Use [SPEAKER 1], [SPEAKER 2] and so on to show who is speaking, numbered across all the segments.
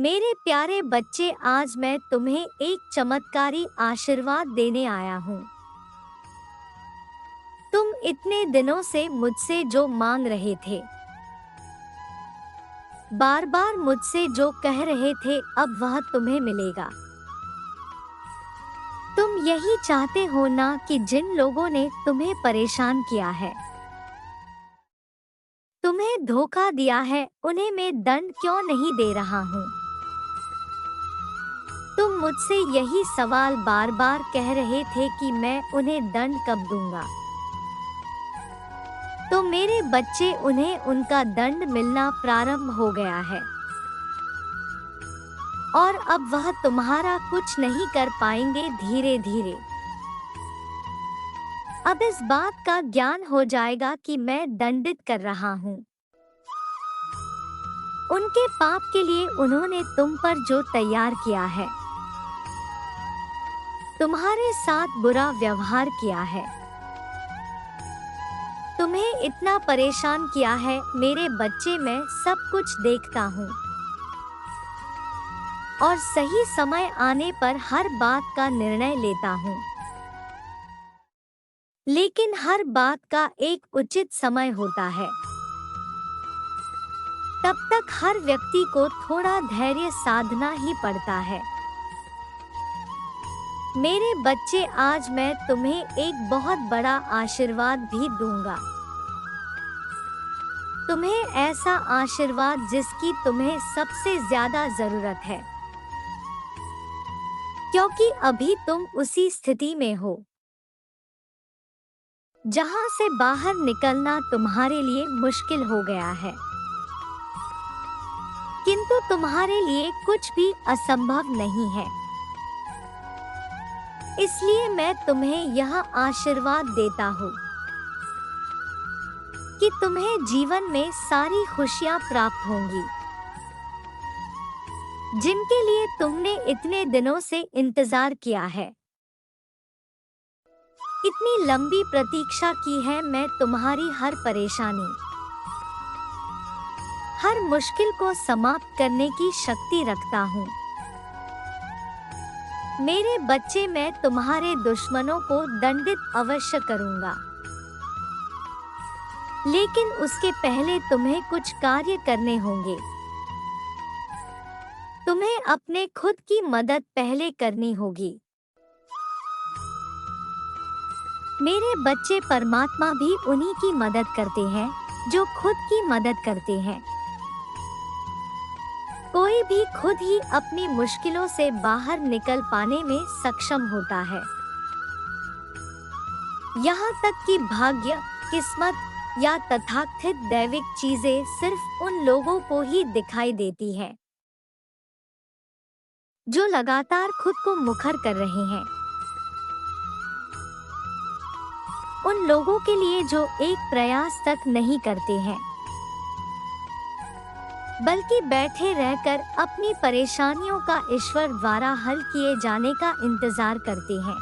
[SPEAKER 1] मेरे प्यारे बच्चे, आज मैं तुम्हें एक चमत्कारी आशीर्वाद देने आया हूँ। तुम इतने दिनों से मुझसे जो मांग रहे थे, बार बार मुझसे जो कह रहे थे, अब वह तुम्हें मिलेगा। तुम यही चाहते हो ना कि जिन लोगों ने तुम्हें परेशान किया है, तुम्हें धोखा दिया है, उन्हें मैं दंड क्यों नहीं दे रहा हूँ। तुम मुझसे यही सवाल बार बार कह रहे थे कि मैं उन्हें दंड कब दूंगा। तो मेरे बच्चे, उन्हें उनका दंड मिलना प्रारंभ हो गया है और अब वह तुम्हारा कुछ नहीं कर पाएंगे। धीरे धीरे अब इस बात का ज्ञान हो जाएगा कि मैं दंडित कर रहा हूँ। उनके पाप के लिए उन्होंने तुम पर जो तैयार किया है, तुम्हारे साथ बुरा व्यवहार किया है, तुम्हें इतना परेशान किया है। मेरे बच्चे, मैं सब कुछ देखता हूँ और सही समय आने पर हर बात का निर्णय लेता हूँ। लेकिन हर बात का एक उचित समय होता है। तब तक हर व्यक्ति को थोड़ा धैर्य साधना ही पड़ता है। मेरे बच्चे, आज मैं तुम्हें एक बहुत बड़ा आशीर्वाद भी दूंगा। तुम्हें ऐसा आशीर्वाद जिसकी तुम्हें सबसे ज्यादा जरूरत है, क्योंकि अभी तुम उसी स्थिति में हो जहां से बाहर निकलना तुम्हारे लिए मुश्किल हो गया है। किंतु तुम्हारे लिए कुछ भी असंभव नहीं है। इसलिए मैं तुम्हें यह आशीर्वाद देता हूँ कि तुम्हें जीवन में सारी खुशियाँ प्राप्त होंगी, जिनके लिए तुमने इतने दिनों से इंतजार किया है, इतनी लंबी प्रतीक्षा की है। मैं तुम्हारी हर परेशानी, हर मुश्किल को समाप्त करने की शक्ति रखता हूँ। मेरे बच्चे, मैं तुम्हारे दुश्मनों को दंडित अवश्य करूँगा, लेकिन उसके पहले तुम्हें कुछ कार्य करने होंगे। तुम्हें अपने खुद की मदद पहले करनी होगी। मेरे बच्चे, परमात्मा भी उन्हीं की मदद करते हैं जो खुद की मदद करते हैं। कोई भी खुद ही अपनी मुश्किलों से बाहर निकल पाने में सक्षम होता है। यहाँ तक कि भाग्य, किस्मत या तथाकथित दैविक चीजें सिर्फ उन लोगों को ही दिखाई देती हैं जो लगातार खुद को मुखर कर रहे हैं। उन लोगों के लिए जो एक प्रयास तक नहीं करते हैं, बल्कि बैठे रहकर अपनी परेशानियों का ईश्वर द्वारा हल किए जाने का इंतजार करते हैं।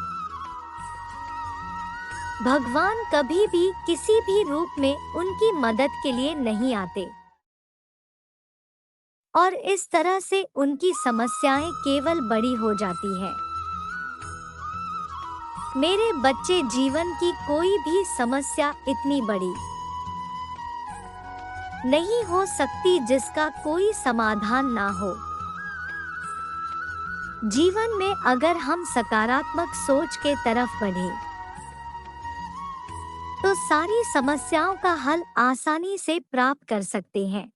[SPEAKER 1] भगवान कभी भी किसी भी रूप में उनकी मदद के लिए नहीं आते और इस तरह से उनकी समस्याएं केवल बड़ी हो जाती हैं। मेरे बच्चे, जीवन की कोई भी समस्या इतनी बड़ी नहीं हो सकती जिसका कोई समाधान ना हो। जीवन में अगर हम सकारात्मक सोच के तरफ बढ़े तो सारी समस्याओं का हल आसानी से प्राप्त कर सकते हैं।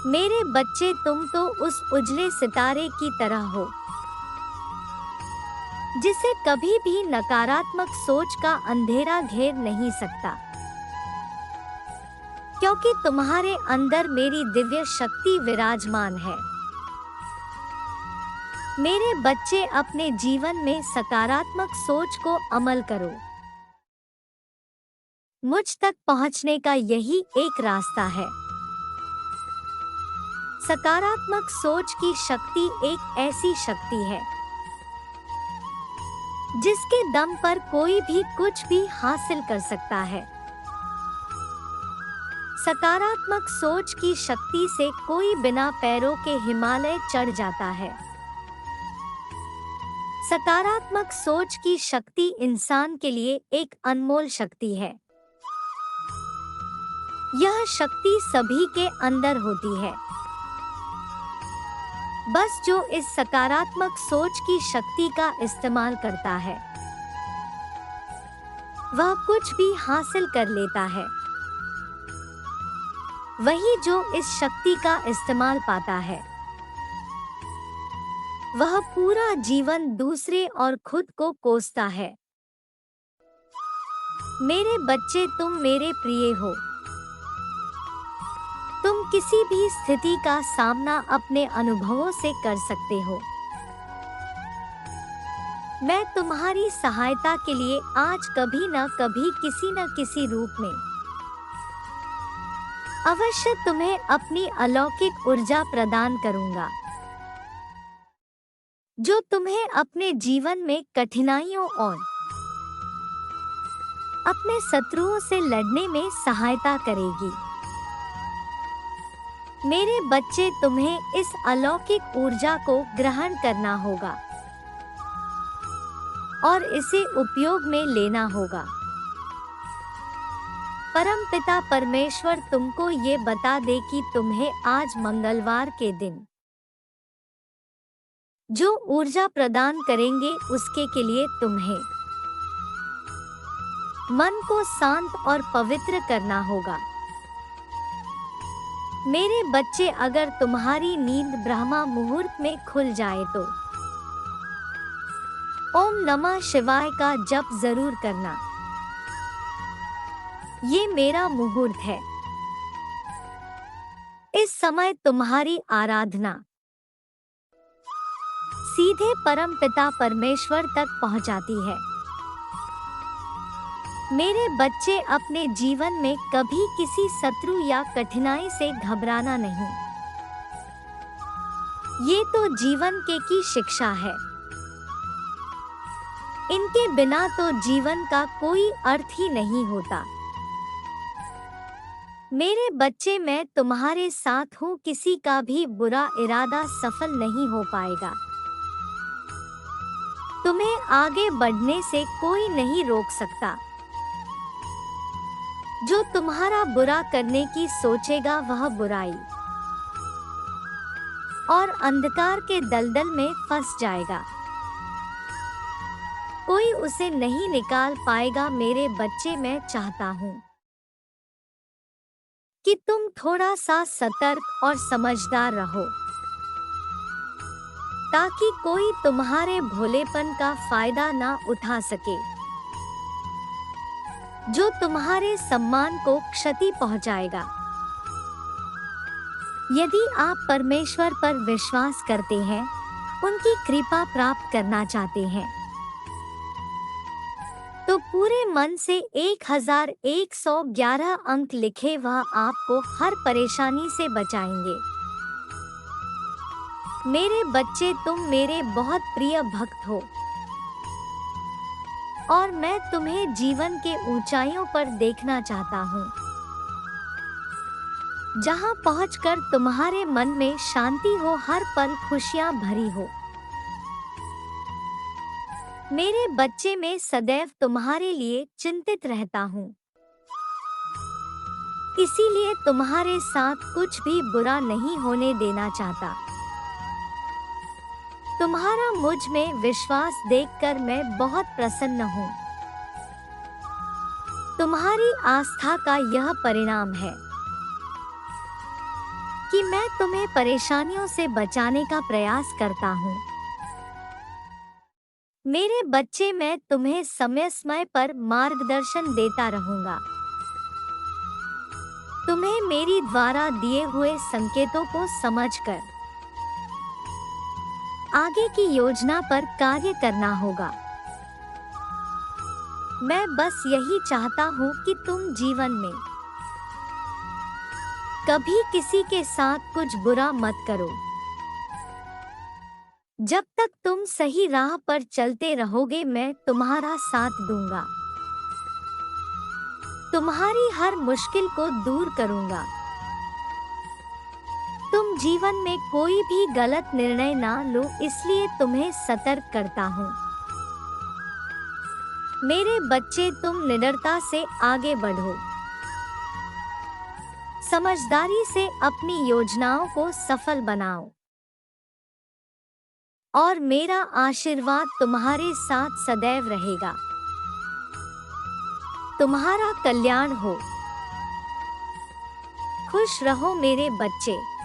[SPEAKER 1] मेरे बच्चे, तुम तो उस उजले सितारे की तरह हो जिसे कभी भी नकारात्मक सोच का अंधेरा घेर नहीं सकता, क्योंकि तुम्हारे अंदर मेरी दिव्य शक्ति विराजमान है। मेरे बच्चे, अपने जीवन में सकारात्मक सोच को अमल करो। मुझ तक पहुंचने का यही एक रास्ता है। सकारात्मक सोच की शक्ति एक ऐसी शक्ति है जिसके दम पर कोई भी कुछ भी हासिल कर सकता है। सकारात्मक सोच की शक्ति से कोई बिना पैरों के हिमालय चढ़ जाता है। सकारात्मक सोच की शक्ति इंसान के लिए एक अनमोल शक्ति है। यह शक्ति सभी के अंदर होती है। बस जो इस सकारात्मक सोच की शक्ति का इस्तेमाल करता है, वह कुछ भी हासिल कर लेता है। वही जो इस शक्ति का इस्तेमाल पाता है, वह पूरा जीवन दूसरे और खुद को कोसता है। मेरे बच्चे, तुम मेरे प्रिय हो। तुम किसी भी स्थिति का सामना अपने अनुभवों से कर सकते हो। मैं तुम्हारी सहायता के लिए आज कभी न कभी किसी न किसी रूप में अवश्य तुम्हें अपनी अलौकिक ऊर्जा प्रदान करूंगा, जो तुम्हें अपने जीवन में कठिनाइयों और अपने शत्रुओं से लड़ने में सहायता करेगी। मेरे बच्चे, तुम्हें इस अलौकिक ऊर्जा को ग्रहण करना होगा और इसे उपयोग में लेना होगा। परमपिता परमेश्वर तुमको ये बता दे कि तुम्हें आज मंगलवार के दिन जो ऊर्जा प्रदान करेंगे, उसके के लिए तुम्हें मन को शांत और पवित्र करना होगा। मेरे बच्चे, अगर तुम्हारी नींद ब्रह्मा मुहूर्त में खुल जाए तो ओम नमः शिवाय का जप जरूर करना। ये मेरा मुहूर्त है। इस समय तुम्हारी आराधना सीधे परमपिता परमेश्वर तक पहुंचाती है। मेरे बच्चे, अपने जीवन में कभी किसी शत्रु या कठिनाई से घबराना नहीं। ये तो जीवन की शिक्षा है। इनके बिना तो जीवन का कोई अर्थ ही नहीं होता। मेरे बच्चे, मैं तुम्हारे साथ हूँ। किसी का भी बुरा इरादा सफल नहीं हो पाएगा। तुम्हें आगे बढ़ने से कोई नहीं रोक सकता। जो तुम्हारा बुरा करने की सोचेगा, वह बुराई और अंधकार के दलदल में फंस जाएगा। कोई उसे नहीं निकाल पाएगा। मेरे बच्चे, मैं चाहता हूँ कि तुम थोड़ा सा सतर्क और समझदार रहो, ताकि कोई तुम्हारे भोलेपन का फायदा ना उठा सके, जो तुम्हारे सम्मान को क्षति पहुंचाएगा। यदि आप परमेश्वर पर विश्वास करते हैं, उनकी कृपा प्राप्त करना चाहते हैं, तो पूरे मन से 1111 अंक लिखे। वह आपको हर परेशानी से बचाएंगे। मेरे बच्चे, तुम मेरे बहुत प्रिय भक्त हो और मैं तुम्हें जीवन के ऊंचाइयों पर देखना चाहता हूँ, जहाँ पहुँचकर तुम्हारे मन में शांति हो, हर पल खुशियाँ भरी हो। मेरे बच्चे, मैं सदैव तुम्हारे लिए चिंतित रहता हूँ, इसीलिए तुम्हारे साथ कुछ भी बुरा नहीं होने देना चाहता। तुम्हारा मुझ में विश्वास देखकर मैं बहुत प्रसन्न हूँ। तुम्हारी आस्था का यह परिणाम है कि मैं तुम्हें परेशानियों से बचाने का प्रयास करता हूँ। मेरे बच्चे, मैं तुम्हें समय समय पर मार्गदर्शन देता रहूंगा। तुम्हें मेरी द्वारा दिए हुए संकेतों को समझकर आगे की योजना पर कार्य करना होगा। मैं बस यही चाहता हूँ कि तुम जीवन में कभी किसी के साथ कुछ बुरा मत करो। जब तक तुम सही राह पर चलते रहोगे, मैं तुम्हारा साथ दूंगा। तुम्हारी हर मुश्किल को दूर करूंगा। तुम जीवन में कोई भी गलत निर्णय ना लो, इसलिए तुम्हें सतर्क करता हूँ। मेरे बच्चे, तुम निडरता से आगे बढ़ो। समझदारी से अपनी योजनाओं को सफल बनाओ और मेरा आशीर्वाद तुम्हारे साथ सदैव रहेगा। तुम्हारा कल्याण हो। खुश रहो मेरे बच्चे।